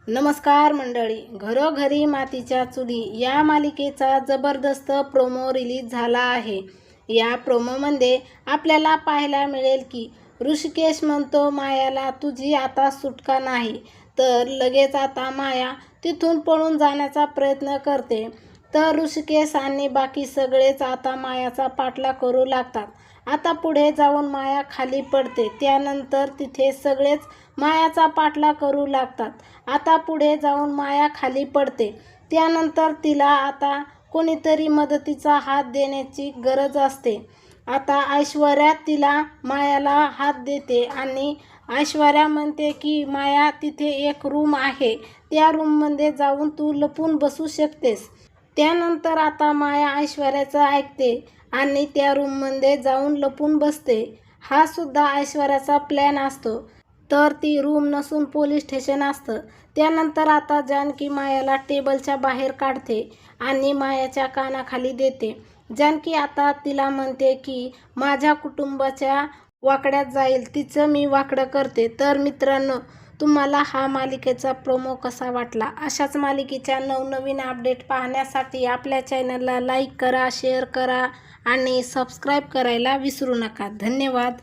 नमस्कार मंडळी, घरोघरी मातीच्या चुली या मालिकेचा जबरदस्त प्रोमो रिलीज झाला आहे। या प्रोमोमध्ये आपल्याला पाहायला मिळेल की ऋषिकेश म्हणतो मायाला तुझी आता सुटका नाही, तर लगेच आता माया तिथून पळून जाण्याचा प्रयत्न करते। तर ऋषिकेश आणि बाकी सगळेच आता मायाचा पाठलाग करू लागतात। आता पुढे जाऊन माया खाली पडते, त्यानंतर तिथे सगळेच मायाचा पाठलाग करू लागतात। आता पुढे जाऊन माया खाली पडते, त्यानंतर तिला आता कोणीतरी मदतीचा हात देण्याची गरज असते। आता ऐश्वर्या तिला मायाला हात देते आणि ऐश्वर्या म्हणते की माया तिथे एक रूम आहे, त्या रूममध्ये जाऊन तू लपून बसू शकतेस। त्यानंतर आता माया ऐश्वर्याचं ऐकते आणि त्या रूममध्ये जाऊन लपून बसते। हा सुद्धा ऐश्वर्याचा प्लॅन असतो, तर ती रूम नसून पोलीस स्टेशन असतं। त्यानंतर आता जानकी मायाला टेबलच्या बाहेर काढते आणि मायाच्या कानाखाली देते। जानकी आता तिला म्हणते की माझ्या कुटुंबाच्या वाकड्यात जाईल, तिचं मी वाकडं करते। तर मित्रांनो, तुम्हाला हा मालिकेचा प्रोमो कसा वाटला? अशाच मालिकेच्या नवनवीन अपडेट पाहण्यासाठी आपल्या चॅनलला लाईक करा, शेअर करा आणि सबस्क्राईब करायला विसरू नका। धन्यवाद।